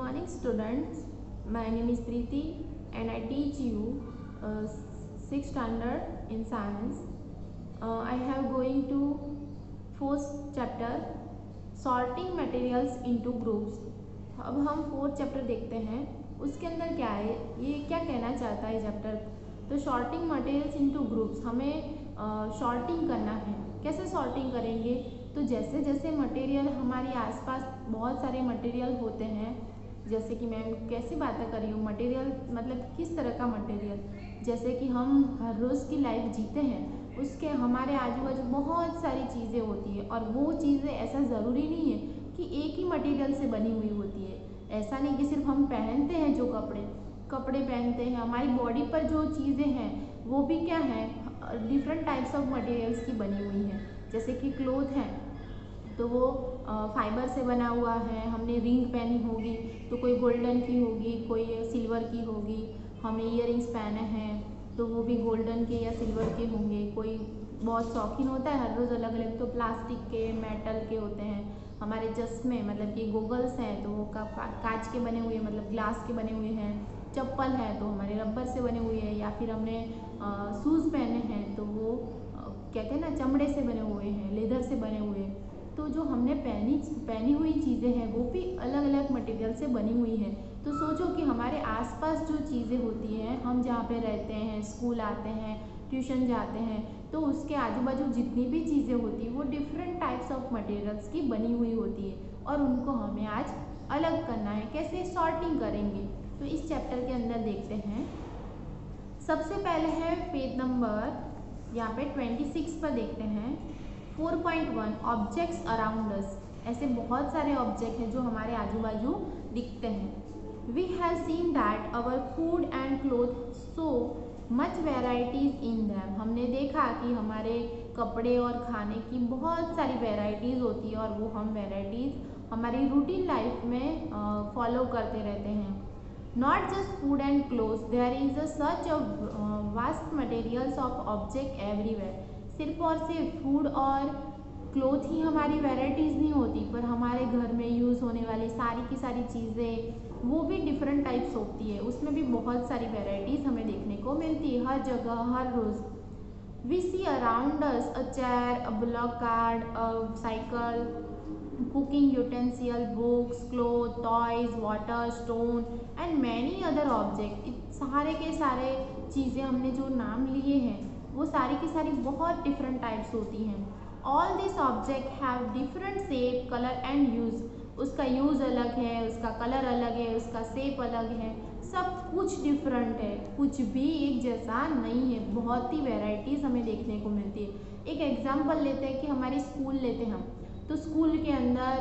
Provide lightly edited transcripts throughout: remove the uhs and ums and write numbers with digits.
morning students, my name is Preeti and I teach you 6th standard in science. I have going to 4th chapter sorting materials into groups. अब हम 4th chapter देखते हैं, उसके अंदर क्या है, ये क्या कहना चाहता है चैप्टर। तो सॉर्टिंग मटेरियल्स इनटू ग्रुप्स, हमें सॉर्टिंग करना है। कैसे सॉर्टिंग करेंगे, तो जैसे जैसे मटेरियल हमारे आसपास बहुत सारे मटेरियल होते हैं, जैसे कि मैं कैसी बातें कर रही हूँ, मटेरियल मतलब किस तरह का मटेरियल, जैसे कि हम हर रोज़ की लाइफ जीते हैं, उसके हमारे आजू बाजू बहुत सारी चीज़ें होती है और वो चीज़ें ऐसा ज़रूरी नहीं है कि एक ही मटेरियल से बनी हुई होती है। ऐसा नहीं कि सिर्फ हम पहनते हैं जो कपड़े पहनते हैं, हमारी बॉडी पर जो चीज़ें हैं वो भी क्या है, डिफरेंट टाइप्स ऑफ मटेरियल्स की बनी हुई हैं। जैसे कि क्लोथ है तो वो फाइबर से बना हुआ है, हमने रिंग पहनी होगी तो कोई गोल्डन की होगी, कोई सिल्वर की होगी। हमने ईयरिंग्स पहने हैं तो वो भी गोल्डन के या सिल्वर के होंगे। कोई बहुत शौकीन होता है हर रोज़ अलग अलग, तो प्लास्टिक के, मेटल के होते हैं। हमारे चश्मे मतलब कि गोगल्स हैं तो वो कांच के बने हुए, मतलब ग्लास के बने हुए हैं। चप्पल है तो हमारे रबर से बने हुए हैं, या फिर हमने शूज़ पहने हैं तो वो कहते हैं ना चमड़े से बने हुए हैं, लेदर से बने हुए। तो जो हमने पहनी हुई चीज़ें हैं वो भी अलग अलग मटेरियल से बनी हुई हैं। तो सोचो कि हमारे आसपास जो चीज़ें होती हैं, हम जहाँ पे रहते हैं, स्कूल आते हैं, ट्यूशन जाते हैं, तो उसके आजू बाजू जितनी भी चीज़ें होती हैं वो डिफरेंट टाइप्स ऑफ मटेरियल्स की बनी हुई होती है और उनको हमें आज अलग करना है। कैसे सॉर्टिंग करेंगे, तो इस चैप्टर के अंदर देखते हैं। सबसे पहले है पेज नंबर यहाँ पे 26 पर देखते हैं 4.1 ऑब्जेक्ट्स अराउंड अस। ऐसे बहुत सारे ऑब्जेक्ट हैं जो हमारे आजू बाजू दिखते हैं। We have seen that our food and cloth so much varieties in them. हमने देखा कि हमारे कपड़े और खाने की बहुत सारी वेराइटीज़ होती है और वो हम वेराइटीज़ हमारी रूटीन लाइफ में फॉलो करते रहते हैं। Not just food and clothes, there is a such a vast materials of object everywhere. सिर्फ और सिर्फ फूड और क्लोथ ही हमारी वेराइटीज़ नहीं होती, पर हमारे घर में यूज़ होने वाली सारी की सारी चीज़ें वो भी डिफरेंट टाइप्स होती है। उसमें भी बहुत सारी वेराइटीज़ हमें देखने को मिलती है हर जगह हर रोज़। We see around us a chair, a bullock cart, a cycle, cooking utensil, books, clothes, toys, water, stone and many other objects. सारे के सारे चीज़ें हमने जो नाम लिए हैं वो सारी की सारी बहुत डिफरेंट टाइप्स होती हैं। All these objects have different shape, color and use. उसका यूज़ अलग है, उसका कलर अलग है, उसका शेप अलग है, सब कुछ डिफरेंट है, कुछ भी एक जैसा नहीं है। बहुत ही वेराइटीज़ हमें देखने को मिलती है। एक एग्जांपल लेते हैं कि हमारी स्कूल लेते हैं हम, तो स्कूल के अंदर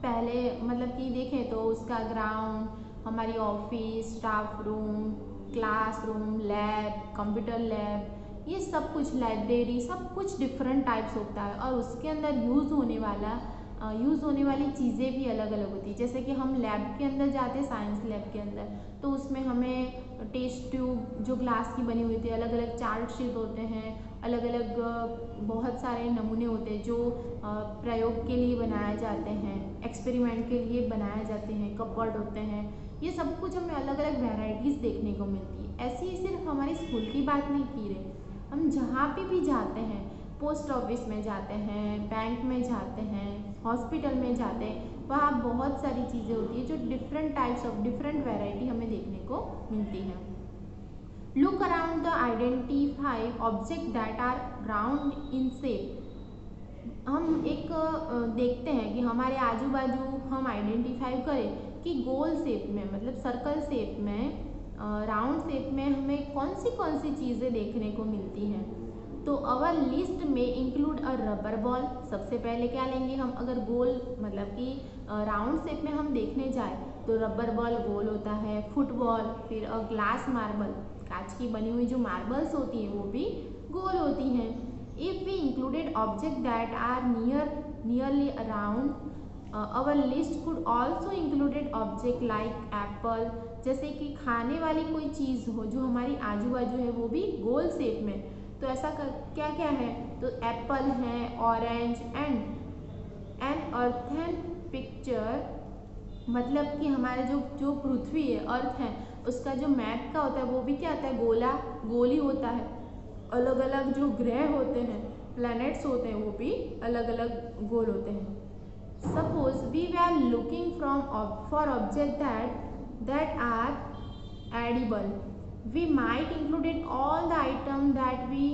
पहले मतलब कि देखें तो उसका ग्राउंड, हमारी office, staff room, classroom, lab, computer lab, ये सब कुछ, लाइब्रेरी, सब कुछ डिफरेंट टाइप्स होता है और उसके अंदर यूज़ होने वाली चीज़ें भी अलग अलग होती है। जैसे कि हम लैब के अंदर जाते हैं, साइंस लैब के अंदर, तो उसमें हमें टेस्ट ट्यूब जो ग्लास की बनी हुई थी, अलग अलग चार्ट शीट होते हैं, अलग अलग बहुत सारे नमूने होते हैं जो प्रयोग के लिए बनाए जाते हैं, एक्सपेरिमेंट के लिए बनाए जाते हैं, कपबोर्ड होते हैं। ये सब कुछ हमें अलग अलग वेराइटीज़ देखने को मिलती है। ऐसे ही सिर्फ हमारे स्कूल की बात नहीं की रहे, हम जहाँ पे भी जाते हैं, पोस्ट ऑफिस में जाते हैं, बैंक में जाते हैं, हॉस्पिटल में जाते हैं, वहाँ बहुत सारी चीज़ें होती है जो different types of different variety हमें देखने को मिलती है। Look around the identify object that are round in shape. हम एक देखते हैं कि हमारे आजू बाजू हम आइडेंटिफाई करें कि गोल शेप में, मतलब सर्कल शेप में, राउंड शेप में हमें कौन सी चीज़ें देखने को मिलती हैं। तो अवर लिस्ट में इंक्लूड अ रबर बॉल। सबसे पहले क्या लेंगे हम, अगर गोल मतलब कि राउंड शेप में हम देखने जाए तो रबर बॉल गोल होता है, फुटबॉल, फिर ग्लास मार्बल, कांच की बनी हुई जो मार्बल्स होती हैं वो भी गोल होती हैं। If we included object that are nearly around, our list could also included object like apple. जैसे कि खाने वाली कोई चीज़ हो जो हमारी आजू बाजू है वो भी गोल शेप में, तो ऐसा क्या क्या है, तो एप्पल है, orange and an earthen picture मतलब कि हमारे जो पृथ्वी है, अर्थ है, उसका जो मैप का होता है वो भी क्या होता है, गोली होता है। अलग अलग जो ग्रह होते हैं, प्लैनेट्स होते हैं, वो भी अलग अलग गोल होते हैं। Suppose we are looking for object that are edible, we might included all the item that we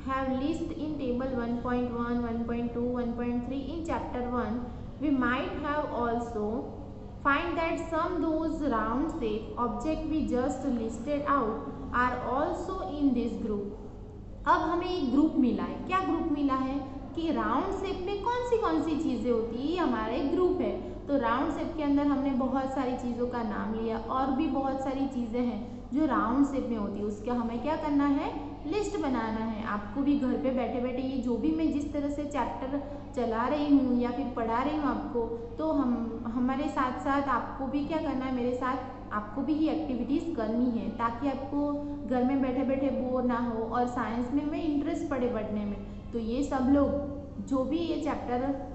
have list in table 1.1, 1.2, 1.3 in chapter 1. We might have also find that some those round shape object we just listed out are also in this group. अब हमें एक group मिला है। क्या group मिला है कि round shape में कौन सी चीज़ें होती है, ये हमारा एक ग्रुप है। तो राउंड शेप के अंदर हमने बहुत सारी चीज़ों का नाम लिया, और भी बहुत सारी चीज़ें हैं जो राउंड शेप में होती है, उसका हमें क्या करना है, लिस्ट बनाना है। आपको भी घर पे बैठे बैठे ये जो भी मैं जिस तरह से चैप्टर चला रही हूँ या फिर पढ़ा रही हूँ आपको, तो हमारे साथ साथ आपको भी क्या करना है, मेरे साथ आपको भी ये एक्टिविटीज़ करनी है, ताकि आपको घर में बैठे बैठे बोर ना हो और साइंस में इंटरेस्ट पड़े पढ़ने में। तो ये सब लोग जो भी ये चैप्टर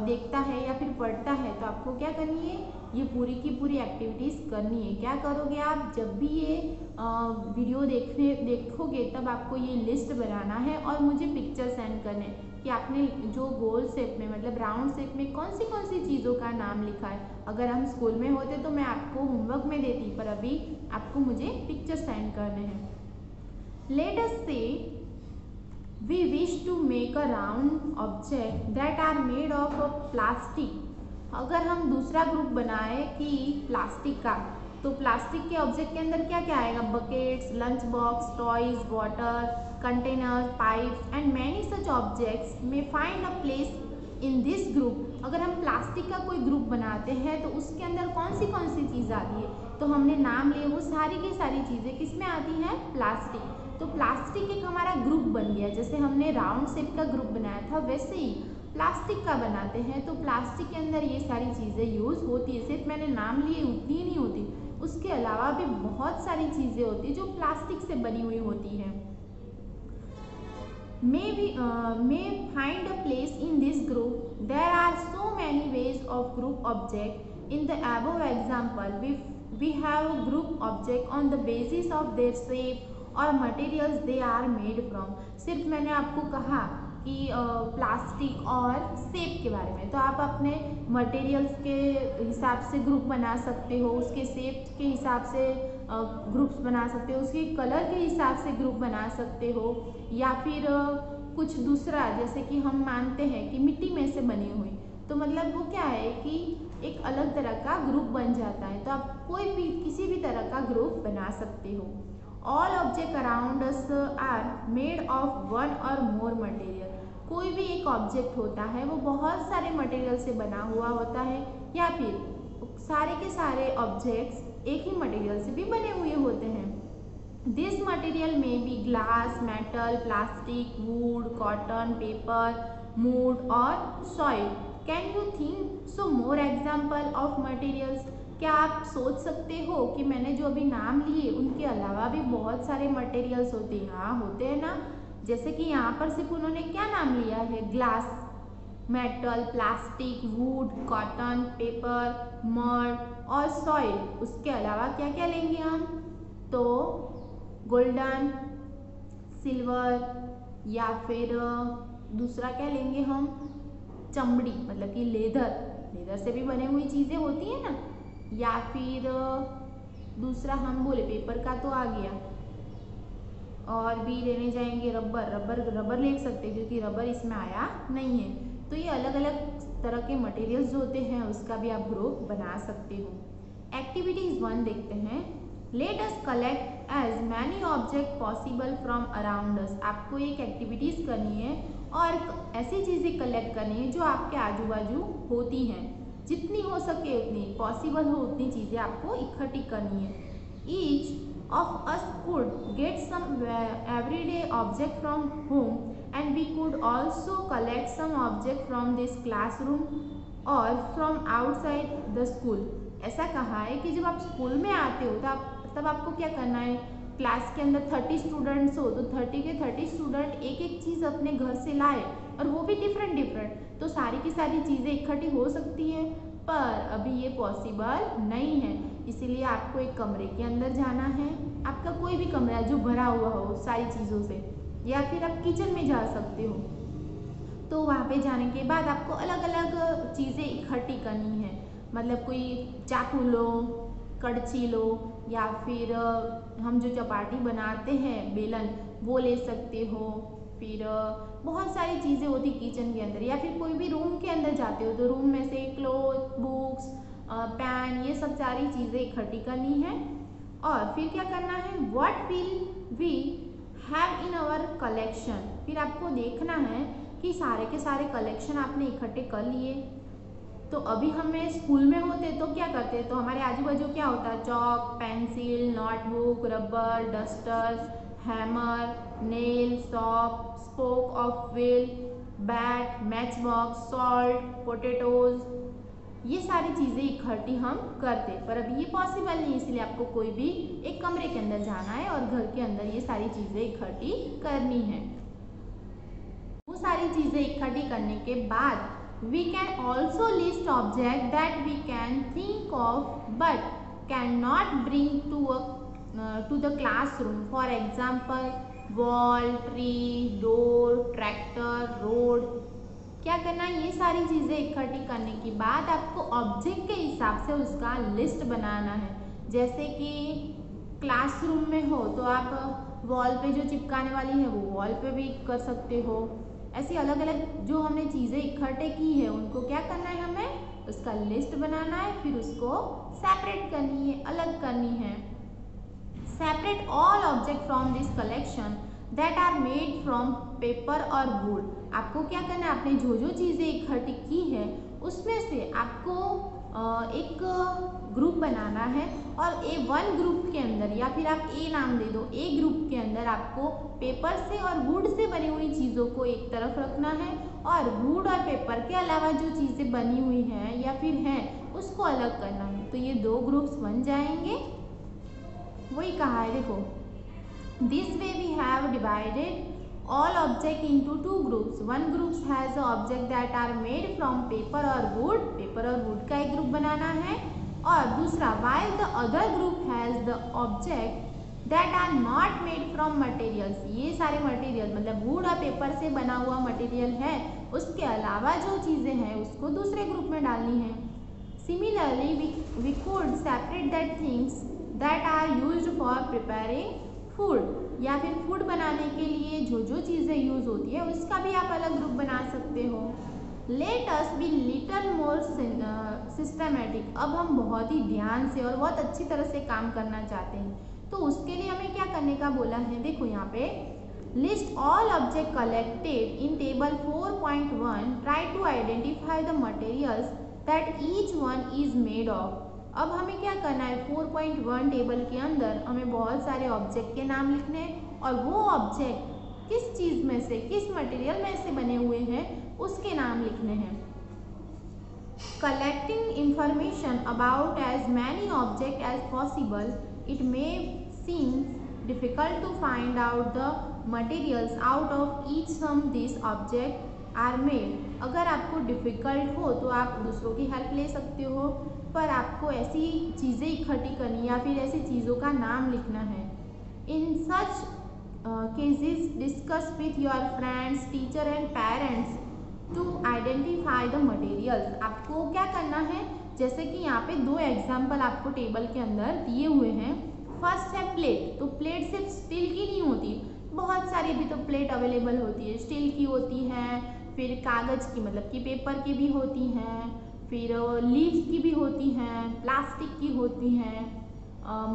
देखता है या फिर पढ़ता है, तो आपको क्या करनी है, ये पूरी की पूरी एक्टिविटीज़ करनी है। क्या करोगे आप, जब भी ये वीडियो देखोगे तब आपको ये लिस्ट बनाना है और मुझे पिक्चर सेंड करने कि आपने जो गोल शेप में मतलब राउंड शेप में कौन सी चीज़ों का नाम लिखा है। अगर हम स्कूल में होते तो मैं आपको होमवर्क में देती, पर अभी आपको मुझे पिक्चर सेंड करने हैं। लेट अस से we wish to make a round object that are made of plastic. अगर हम दूसरा ग्रुप बनाए कि प्लास्टिक का, तो प्लास्टिक के ऑब्जेक्ट के अंदर क्या क्या आएगा, buckets, lunch box, toys, water containers, pipes and many such objects may find a place in this group. अगर हम प्लास्टिक का कोई ग्रुप बनाते हैं तो उसके अंदर कौन सी चीज़ आती है, तो हमने नाम लिए वो सारी की सारी चीज़ें किस में आती हैं, प्लास्टिक। तो प्लास्टिक एक हमारा ग्रुप बन गया। जैसे हमने राउंड शेप का ग्रुप बनाया था, वैसे ही प्लास्टिक का बनाते हैं। तो प्लास्टिक के अंदर ये सारी चीज़ें यूज़ होती है। सिर्फ मैंने नाम लिए उतनी ही नहीं होती, उसके अलावा भी बहुत सारी चीज़ें होती है जो प्लास्टिक से बनी हुई होती हैं। may find a place in this group. There are so many ways of group object. In the above example, we have a group object on the basis of their shape और materials they are made from. सिर्फ मैंने आपको कहा कि plastic और shape के बारे में, तो आप अपने मटेरियल्स के हिसाब से ग्रुप बना सकते हो, उसके शेप के हिसाब से ग्रुप्स बना सकते हो, उसके कलर के हिसाब से ग्रुप बना सकते हो, या फिर कुछ दूसरा, जैसे कि हम मानते हैं कि मिट्टी में से बनी हुई, तो मतलब वो क्या है कि एक अलग तरह का ग्रुप बन जाता है। तो आप कोई भी किसी भी तरह का ग्रुप बना सकते हो। All objects around us are made of one or more material. कोई भी एक ऑब्जेक्ट होता है वो बहुत सारे मटेरियल से बना हुआ होता है, या फिर सारे के सारे ऑब्जेक्ट्स एक ही मटेरियल से भी बने हुए होते हैं। This material may be glass, metal, plastic, wood, cotton, paper, mud और soil. Can you think so more example of materials? क्या आप सोच सकते हो कि मैंने जो अभी नाम लिए उनके अलावा भी बहुत सारे मटेरियल्स होते हैं? हाँ, होते हैं ना। जैसे कि यहाँ पर सिर्फ उन्होंने क्या नाम लिया है, glass, metal, plastic, wood, cotton, paper, mud और सॉइल। उसके अलावा क्या क्या लेंगे हम, तो गोल्डन, सिल्वर, या फिर दूसरा क्या लेंगे हम, चमड़ी, मतलब कि लेदर से भी बनी हुई चीज़ें होती है ना, या फिर दूसरा हम बोले पेपर का तो आ गया, और भी लेने जाएंगे रबर ले सकते हैं क्योंकि रबर इसमें आया नहीं है। तो ये अलग अलग तरह के मटेरियल्स जो होते हैं उसका भी आप ग्रुप बना सकते हो। एक्टिविटीज 1 देखते हैं। Let us collect as many object possible from around us. आपको एक एक्टिविटीज करनी है और ऐसी चीज़ें कलेक्ट करनी है जो आपके आजू बाजू होती हैं, जितनी हो सके उतनी, पॉसिबल हो उतनी चीज़ें आपको इकट्ठी करनी है। Each of us could get some everyday object from home, and we could also collect some object from this classroom or from outside the school. ऐसा कहा है कि जब आप स्कूल में आते हो तब आपको क्या करना है, क्लास के अंदर 30 स्टूडेंट्स हो तो 30 के 30 स्टूडेंट एक एक चीज़ अपने घर से लाए, और वो भी डिफरेंट। तो सारी की सारी चीज़ें इकट्ठी हो सकती हैं, पर अभी ये पॉसिबल नहीं है, इसीलिए आपको एक कमरे के अंदर जाना है। आपका कोई भी कमरा जो भरा हुआ हो सारी चीज़ों से, या फिर आप किचन में जा सकते हो। तो वहाँ पे जाने के बाद आपको अलग अलग चीज़ें इकट्ठी करनी है, मतलब कोई चाकू लो, कड़छी लो, या फिर हम जो चपाटी बनाते हैं बेलन वो ले सकते हो। फिर बहुत सारी चीज़ें होती किचन के अंदर, या फिर कोई भी रूम के अंदर जाते हो तो रूम में से क्लोथ, बुक्स, पेन, ये सब सारी चीज़ें इकट्ठी करनी है। और फिर क्या करना है, what will we have in our collection. फिर आपको देखना है कि सारे के सारे कलेक्शन आपने इकट्ठे कर लिए। तो अभी हमें स्कूल में होते तो क्या करते, तो हमारे आजू बाजू क्या होता है, chalk, pencil, notebook, rubber, duster, hammer, nail, shop, spoke of wheel, bat, match box, salt, potatoes, ये सारी चीज़ें इकट्ठी हम करते। पर अभी ये पॉसिबल नहीं, इसलिए आपको कोई भी एक कमरे के अंदर जाना है और घर के अंदर ये सारी चीज़ें इकट्ठी करनी है। वो सारी चीज़ें इकट्ठी करने के बाद we can also list objects that we can think of but cannot bring to the classroom. For example, wall, tree, door, tractor, road. क्या करना है, ये सारी चीज़ें इकट्ठी करने के बाद आपको ऑब्जेक्ट के हिसाब से उसका लिस्ट बनाना है। जैसे कि क्लासरूम में हो तो आप वॉल पे जो चिपकाने वाली है वो वॉल पे भी कर सकते हो। ऐसी अलग अलग जो हमने चीज़ें इकट्ठे की है उनको क्या करना है, हमें उसका लिस्ट बनाना है, फिर उसको सेपरेट करनी है, अलग करनी है। Separate all object from this collection that are made from paper और वुड। आपको क्या करना है, आपने जो जो चीज़ें इकट्ठी की है उसमें से आपको एक ग्रुप बनाना है, और वन ग्रुप के अंदर, या फिर आप ए नाम दे दो, ए ग्रुप के अंदर आपको पेपर से और वुड से बनी हुई चीज़ों को एक तरफ रखना है, और वुड और पेपर के अलावा जो चीज़ें बनी हुई हैं या फिर हैं उसको अलग करना है। तो ये दो ग्रुप्स बन जाएंगे। वही कहा है, देखो, this way we have divided all object into two groups. One group has the object that are made from paper or wood. Paper और वुड का एक ग्रुप बनाना है। और दूसरा, while the other group has the object that are not made from materials. ये सारे material मतलब would और पेपर से बना हुआ मटेरियल है, उसके अलावा जो चीज़ें हैं उसको दूसरे ग्रुप में डालनी है। Similarly, we could separate that things that are used for preparing food, या फिर फूड बनाने के लिए जो जो चीज़ें यूज़ होती है उसका भी आप अलग ग्रुप बना सकते हो। Let us be little more systematic. अब हम बहुत ही ध्यान से और बहुत अच्छी तरह से काम करना चाहते हैं, तो उसके लिए हमें क्या करने का बोला है, देखो यहाँ पे, list all object collected in table 4.1, try to identify the materials that each one is made of. अब हमें क्या करना है, 4.1 टेबल के अंदर हमें बहुत सारे ऑब्जेक्ट के नाम लिखने हैं, और वो ऑब्जेक्ट किस चीज़ में से, किस मटेरियल में से बने हुए हैं उसके नाम लिखने हैं। Collecting information about as many object as possible, it may seem difficult to find out the materials out of each some this object are made. अगर आपको डिफ़िकल्ट हो तो आप दूसरों की हेल्प ले सकते हो, पर आपको ऐसी चीज़ें इकट्ठी करनी या फिर ऐसी चीज़ों का नाम लिखना है। In such cases discuss with your friends, teacher and parents to identify the materials. आपको क्या करना है, जैसे कि यहाँ पे दो एग्जाम्पल आपको टेबल के अंदर दिए हुए हैं। फर्स्ट है प्लेट, तो प्लेट सिर्फ स्टील की नहीं होती, बहुत सारी भी तो प्लेट अवेलेबल होती है, स्टील की होती है, फिर कागज़ की मतलब कि पेपर की भी होती हैं, फिर लीव्स की भी होती हैं, प्लास्टिक की होती हैं,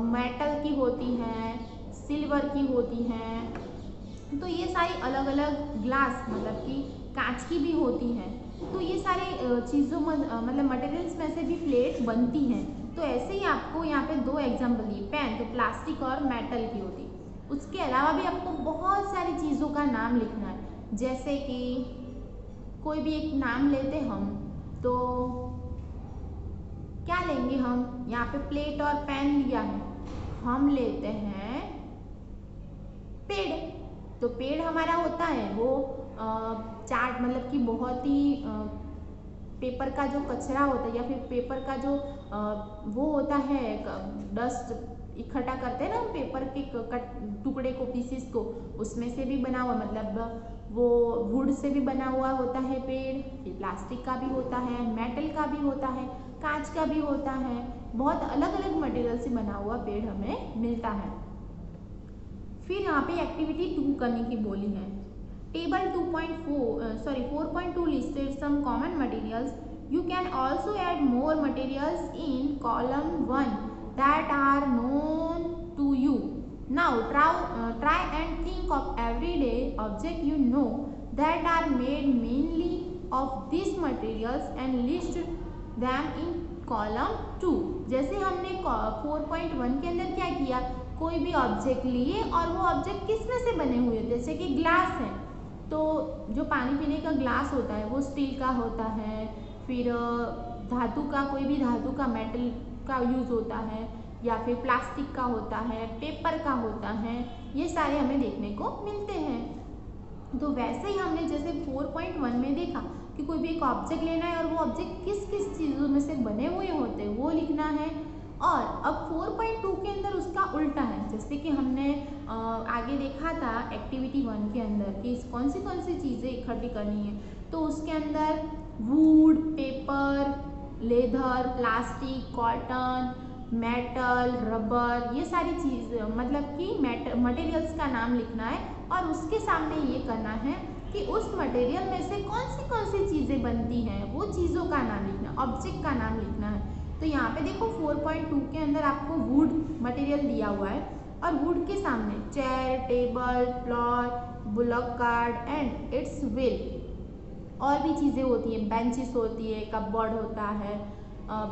मेटल की होती हैं, सिल्वर की होती हैं। तो ये सारी अलग अलग ग्लास मतलब कि कांच की भी होती हैं। तो ये सारे चीज़ों मतलब मटेरियल्स में से भी प्लेट बनती हैं। तो ऐसे ही आपको यहाँ पे दो एग्जाम्पल दिए, पेन तो प्लास्टिक और मेटल की होती, उसके अलावा भी आपको बहुत सारी चीज़ों का नाम लिखना है। जैसे कि कोई भी एक नाम लेते हम, तो क्या लेंगे हम, यहाँ पे प्लेट और पेन लिया है, हम लेते हैं पेड़। तो पेड़ हमारा होता है वो चार्ट मतलब कि बहुत ही पेपर का जो कचरा होता है या फिर पेपर का जो वो होता है डस्ट इकट्ठा करते हैं ना हम पेपर के टुकड़े को, पीसेस को, उसमें से भी बना हुआ, मतलब वो वुड से भी बना हुआ होता है पेड़, फिर प्लास्टिक का भी होता है, मेटल का भी होता है, कांच का भी होता है, बहुत अलग अलग मटेरियल से बना हुआ पेड़ हमें मिलता है। फिर यहाँ पे एक्टिविटी 2 करने की बोली है। Table 4.2 listed some common materials. You can also add more materials in column 1 that are known to you. Now try and think of everyday object you know that are made mainly of these materials and list them in column 2. जैसे हमने 4.1 के अंदर क्या किया, कोई भी object लिए और वो ऑब्जेक्ट किस में से बने हुए, जैसे कि ग्लास है तो जो पानी पीने का ग्लास होता है वो स्टील का होता है, फिर धातु का, कोई भी धातु का, मेटल का यूज़ होता है, या फिर प्लास्टिक का होता है, पेपर का होता है, ये सारे हमें देखने को मिलते हैं। तो वैसे ही हमने जैसे 4.1 में देखा कि कोई भी एक ऑब्जेक्ट लेना है और वो ऑब्जेक्ट किस किस चीज़ों में से बने हुए होते हैं वो लिखना है। और अब 4.2 के अंदर उसका उल्टा है, जैसे कि हमने आगे देखा था एक्टिविटी 1 के अंदर कि कौन सी चीज़ें इकट्ठी करनी है, तो उसके अंदर would, paper, leather, plastic, cotton, metal, rubber, ये सारी चीज़, मतलब कि मटेरियल्स का नाम लिखना है और उसके सामने ये करना है कि उस मटेरियल में से कौन सी चीज़ें बनती हैं, वो चीज़ों का नाम लिखना, ऑब्जेक्ट का नाम लिखना है। तो यहाँ पे देखो 4.2 के अंदर आपको वुड मटेरियल दिया हुआ है और वुड के सामने chair, table, floor, bullock cart and it's wheel, और भी चीज़ें होती हैं, बेंचेस होती है, कपबोर्ड होता है,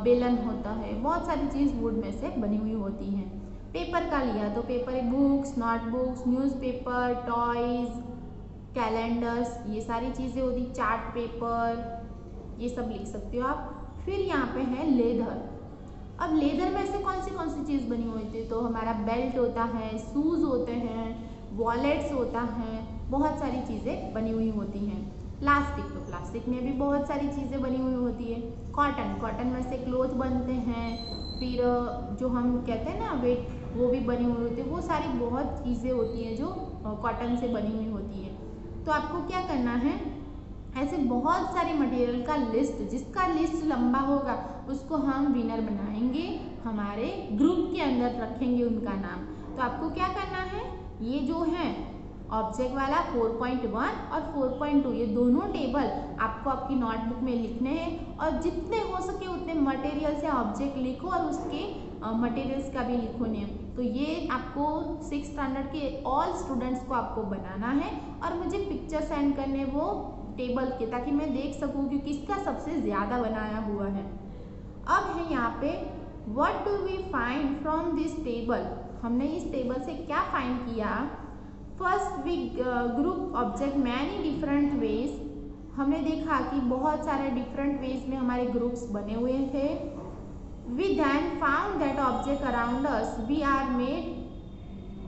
बेलन होता है, बहुत सारी चीज़ वुड में से बनी हुई होती हैं। पेपर का लिया तो paper books, notebooks, newspaper, toys, calendars, ये सारी चीज़ें होती, चार्ट पेपर, ये सब लिख सकते हो आप। फिर यहाँ पे है लेदर। अब लेदर में से कौन सी चीज़ बनी हुई थी, तो हमारा बेल्ट होता है, शूज़ होते हैं, वॉलेट्स होता है, बहुत सारी चीज़ें बनी हुई होती हैं। प्लास्टिक, तो प्लास्टिक में भी बहुत सारी चीज़ें बनी हुई होती है। कॉटन में से क्लोथ बनते हैं, फिर जो हम कहते हैं ना वेट, वो भी बनी हुई होती है, वो सारी बहुत चीज़ें होती हैं जो कॉटन से बनी हुई होती है। तो आपको क्या करना है, ऐसे बहुत सारे मटेरियल का लिस्ट, जिसका लिस्ट लंबा होगा उसको हम विनर बनाएंगे, हमारे ग्रुप के अंदर रखेंगे उनका नाम। तो आपको क्या करना है, ये जो है ऑब्जेक्ट वाला 4.1 और 4.2, ये दोनों टेबल आपको आपकी नोटबुक में लिखने हैं और जितने हो सके उतने मटेरियल से ऑब्जेक्ट लिखो और उसके मटेरियल्स का भी लिखो नेम। तो ये आपको 6th स्टैंडर्ड के ऑल स्टूडेंट्स को आपको बनाना है और मुझे पिक्चर सेंड करने वो टेबल के, ताकि मैं देख सकूं कि किसका सबसे ज़्यादा बनाया हुआ है। अब है यहाँ पे what do we find from this table, हमने इस टेबल से क्या फाइंड किया। First we group object many different ways, हमने देखा कि बहुत सारे डिफरेंट वेज में हमारे ग्रुप्स बने हुए थे। We then found that object around us we are made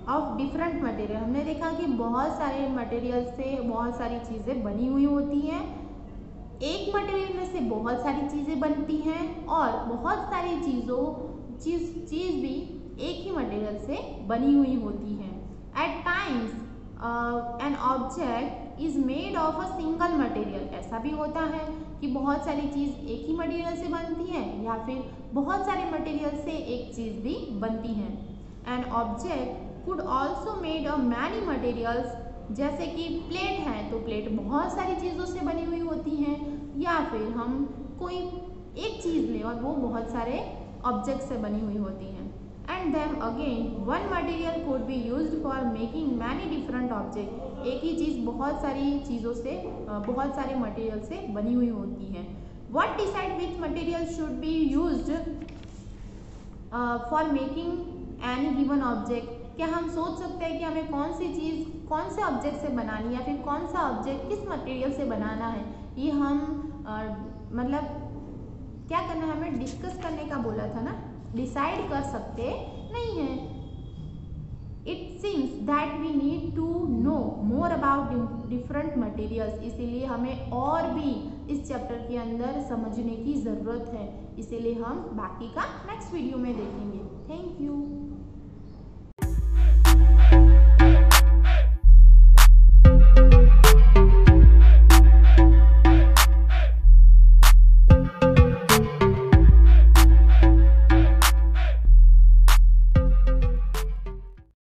of different material, हमने देखा कि बहुत सारे मटेरियल से बहुत सारी चीज़ें बनी हुई होती हैं। एक मटेरियल में से बहुत सारी चीज़ें बनती हैं और बहुत सारी चीज़ भी एक ही मटेरियल से बनी हुई होती हैं। At times an object is made of a single material, ऐसा भी होता है कि बहुत सारी चीज़ एक ही मटेरियल से बनती है या फिर बहुत सारे मटेरियल से एक चीज़ भी बनती है। An object could also made of many materials, जैसे कि प्लेट है तो प्लेट बहुत सारी चीज़ों से बनी हुई होती हैं, या फिर हम कोई एक चीज़ लें और वो बहुत सारे ऑब्जेक्ट से बनी हुई होती हैं। And then again one material could be used for making many different object, एक ही चीज़ बहुत सारी चीज़ों से, बहुत सारे मटेरियल से बनी हुई होती है। What decide which material should be used for making any given object, क्या हम सोच सकते हैं कि हमें कौन सी चीज़ कौन से ऑब्जेक्ट से बनानी है या फिर कौन सा ऑब्जेक्ट किस मटेरियल से बनाना है, ये हम मतलब क्या करना है, हमें डिस्कस करने का बोला था ना, डिसाइड कर सकते नहीं है। It's seems that we need to know more about different materials, इसीलिए हमें और भी इस चैप्टर के अंदर समझने की ज़रूरत है, इसीलिए हम बाकी का नेक्स्ट वीडियो में देखेंगे। Thank you.